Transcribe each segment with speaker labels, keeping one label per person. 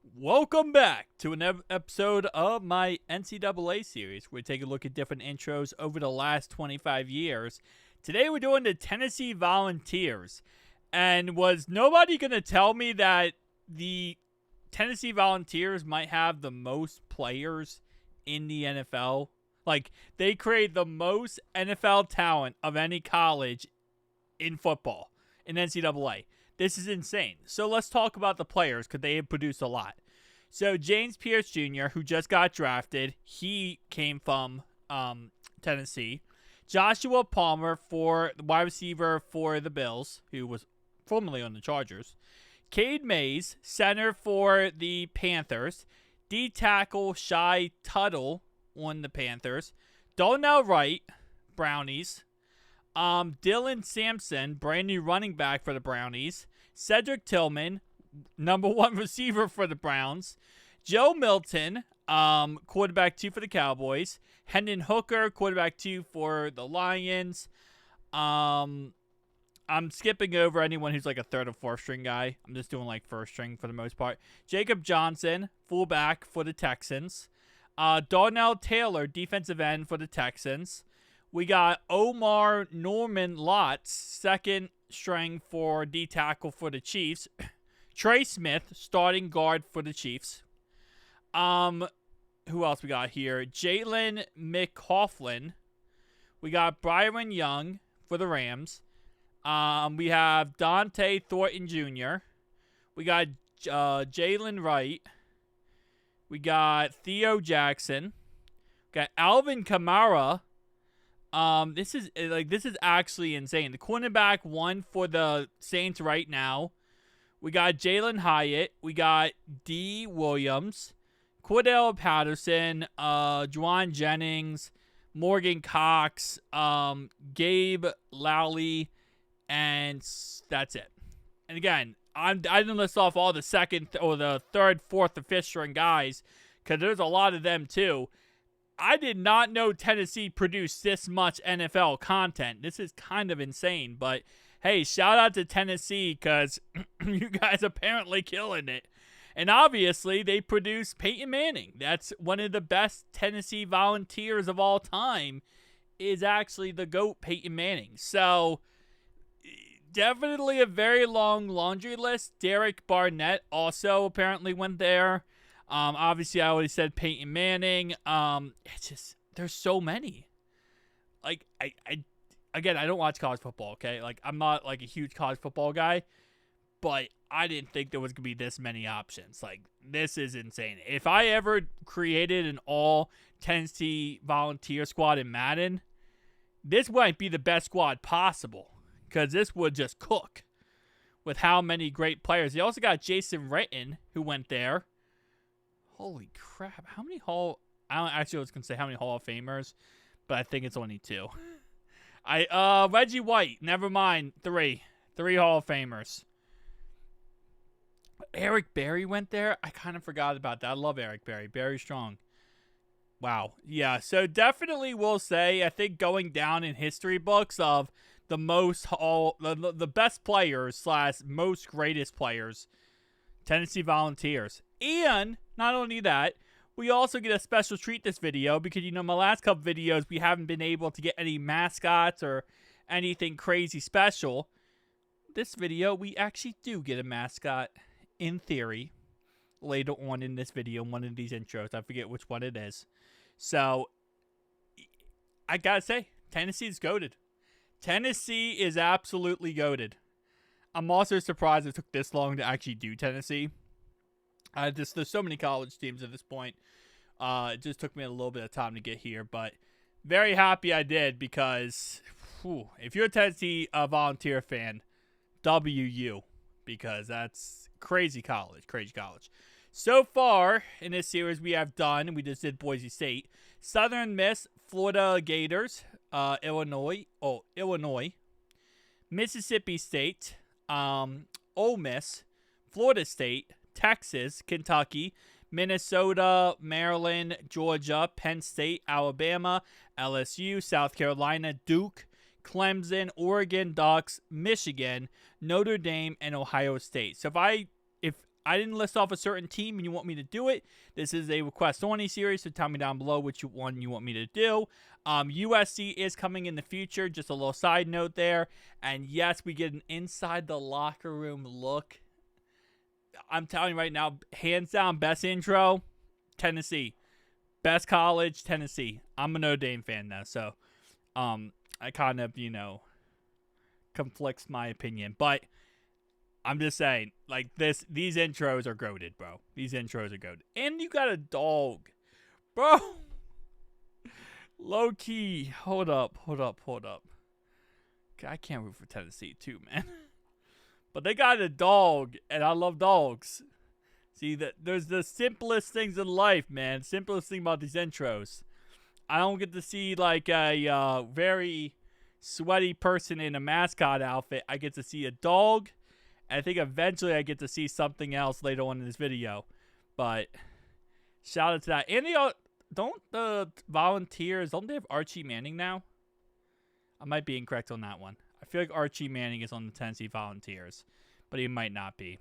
Speaker 1: Welcome back to an episode of my NCAA series. We take a look at different intros over the last 25 years. Today we're doing the Tennessee Volunteers. And was nobody going to tell me that the Tennessee Volunteers might have the most players in the NFL? Like, they create the most NFL talent of any college in football, in NCAA. This is insane. So let's talk about the players because they have produced a lot. So James Pierce Jr., who just got drafted, he came from Tennessee. Joshua Palmer, for the wide receiver for the Bills, who was formerly on the Chargers. Cade Mays, center for the Panthers. D tackle Shy Tuttle on the Panthers. Darnell Wright, Brownies. Dylan Sampson, brand new running back for the Brownies. Cedric Tillman, number one receiver for the Browns. Joe Milton, quarterback 2 for the Cowboys. Hendon Hooker, quarterback 2 for the Lions. I'm skipping over anyone who's like a third or fourth string guy. I'm just doing like first string for the most part. Jacob Johnson, fullback for the Texans. Darnell Taylor, defensive end for the Texans. We got Omar Norman Lotz, second string for D tackle for the Chiefs. Trey Smith, starting guard for the Chiefs. Who else we got here? Jalen McCaughlin. We got Byron Young for the Rams. We have Dante Thornton Jr. We got Jalen Wright. We got Theo Jackson. We got Alvin Kamara. This is actually insane. The cornerback 1 for the Saints right now. We got Jalen Hyatt. We got D. Williams. Cordell Patterson. Juwan Jennings. Morgan Cox. Gabe Lowry. And that's it. And again, I didn't list off all the second or the third, fourth, or fifth string guys because there's a lot of them too. I did not know Tennessee produced this much NFL content. This is kind of insane, but hey, shout out to Tennessee because you guys apparently killing it. And obviously, they produced Peyton Manning. That's one of the best Tennessee Volunteers of all time is actually the GOAT, Peyton Manning. So, definitely a very long laundry list. Derek Barnett also apparently went there. Obviously, I already said Peyton Manning. It's just, there's so many. Like, again, I don't watch college football, okay? Like, I'm not, like, a huge college football guy. But I didn't think there was going to be this many options. Like, this is insane. If I ever created an all-Tennessee volunteer squad in Madden, this might be the best squad possible. Because this would just cook with how many great players. They also got Jason Witten, who went there. Holy crap. How many I was going to say how many Hall of Famers, but I think it's only 2. Reggie White, never mind, 3 Hall of Famers. Eric Berry went there. I kind of forgot about that. I love Eric Berry. Berry strong. Wow. Yeah, so definitely will say, I think going down in history books of the the best players / most greatest players, Tennessee Volunteers. And not only that, we also get a special treat this video because, my last couple videos, we haven't been able to get any mascots or anything crazy special. This video, we actually do get a mascot, in theory, later on in this video, in one of these intros. I forget which one it is. So, I gotta say, Tennessee's goated. Tennessee is absolutely goated. I'm also surprised it took this long to actually do Tennessee. There's so many college teams at this point. It just took me a little bit of time to get here, but very happy I did because if you're a Tennessee Volunteer fan, WU, because that's crazy college. So far in this series we we just did Boise State, Southern Miss, Florida Gators, Illinois, Mississippi State, Ole Miss, Florida State, Texas, Kentucky, Minnesota, Maryland, Georgia, Penn State, Alabama, LSU, South Carolina, Duke, Clemson, Oregon Ducks, Michigan, Notre Dame, and Ohio State. So if I didn't list off a certain team and you want me to do it, this is a request only series, so tell me down below which one you want me to do. USC is coming in the future, just a little side note there. And yes, we get an inside the locker room look. I'm telling you right now, hands down, best intro, Tennessee. Best college, Tennessee. I'm a Notre Dame fan though, so I kind of, conflicts my opinion. But I'm just saying, like, these intros are goated, bro. These intros are goated. And you got a dog. Bro. Low key. Hold up. I can't root for Tennessee too, man. But they got a dog, and I love dogs. See, there's the simplest things in life, man. Simplest thing about these intros. I don't get to see, like, a very sweaty person in a mascot outfit. I get to see a dog. And I think eventually I get to see something else later on in this video. But shout out to that. And don't the Volunteers, don't they have Archie Manning now? I might be incorrect on that one. I feel like Archie Manning is on the Tennessee Volunteers, but he might not be.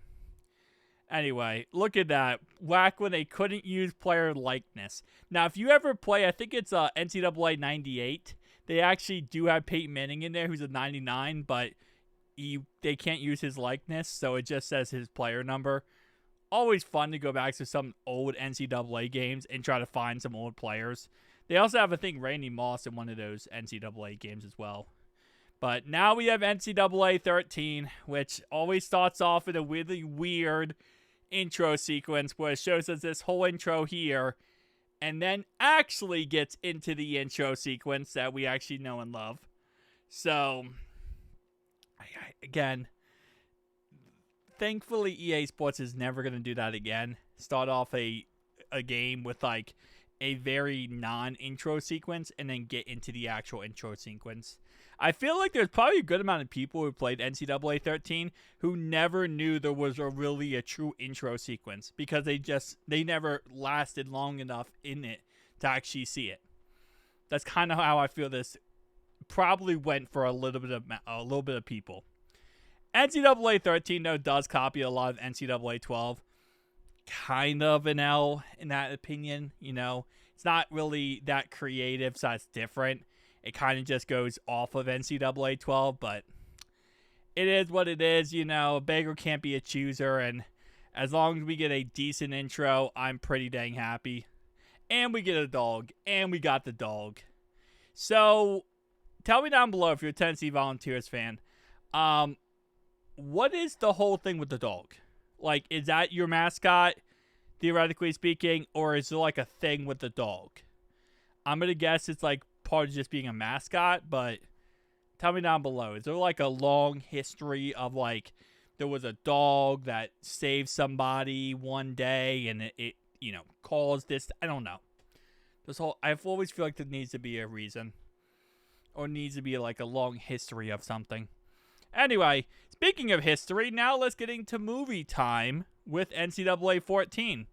Speaker 1: Anyway, look at that. Whack when they couldn't use player likeness. Now, if you ever play, I think it's NCAA 98, they actually do have Peyton Manning in there, who's a 99, but they can't use his likeness, so it just says his player number. Always fun to go back to some old NCAA games and try to find some old players. They also have, I think, Randy Moss in one of those NCAA games as well. But now we have NCAA 13, which always starts off in a really weird intro sequence where it shows us this whole intro here and then actually gets into the intro sequence that we actually know and love. So, again, thankfully EA Sports is never going to do that again. Start off a game with like a very non-intro sequence and then get into the actual intro sequence. I feel like there's probably a good amount of people who played NCAA 13 who never knew there was a true intro sequence because they never lasted long enough in it to actually see it. That's kind of how I feel this probably went for a little bit of people. NCAA 13 though does copy a lot of NCAA 12. Kind of an L in that opinion, It's not really that creative, so it's different. It kind of just goes off of NCAA 12, but it is what it is, A beggar can't be a chooser, and as long as we get a decent intro, I'm pretty dang happy. And we get a dog, and we got the dog. So, tell me down below if you're a Tennessee Volunteers fan. What is the whole thing with the dog? Like, is that your mascot, theoretically speaking, or is there like a thing with the dog? I'm going to guess it's like part of just being a mascot, but tell me down below. Is there like a long history of like there was a dog that saved somebody one day and it caused this? I don't know. I've always feel like there needs to be a reason or needs to be like a long history of something. Anyway, speaking of history, now let's get into movie time with NCAA 14.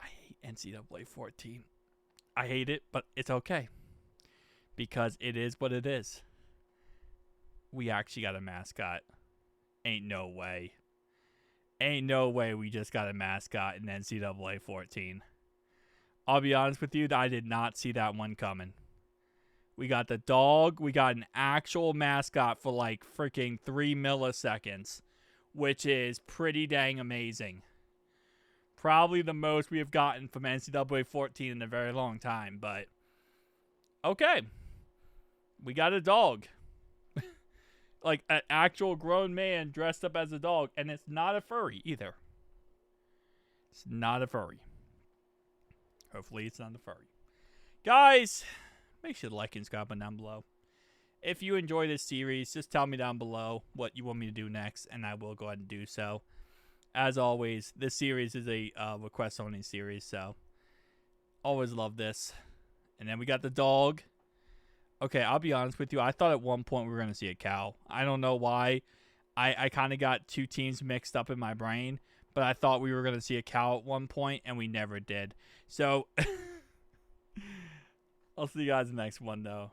Speaker 1: I hate NCAA 14. I hate it, but it's okay. Because it is what it is. We actually got a mascot. Ain't no way. Ain't no way we just got a mascot in NCAA 14. I'll be honest with you, I did not see that one coming. We got the dog. We got an actual mascot for like freaking 3 milliseconds, which is pretty dang amazing. Probably the most we have gotten from NCAA 14 in a very long time, but okay. We got a dog. Like an actual grown man dressed up as a dog, and it's not a furry either. It's not a furry. Hopefully it's not a furry. Guys, make sure to like and subscribe down below. If you enjoy this series, just tell me down below what you want me to do next, and I will go ahead and do so. As always, this series is a request-only series, so always love this. And then we got the dog. Okay, I'll be honest with you. I thought at one point we were going to see a cow. I don't know why. I kind of got two teams mixed up in my brain, but I thought we were going to see a cow at one point, and we never did. So, I'll see you guys in the next one, though.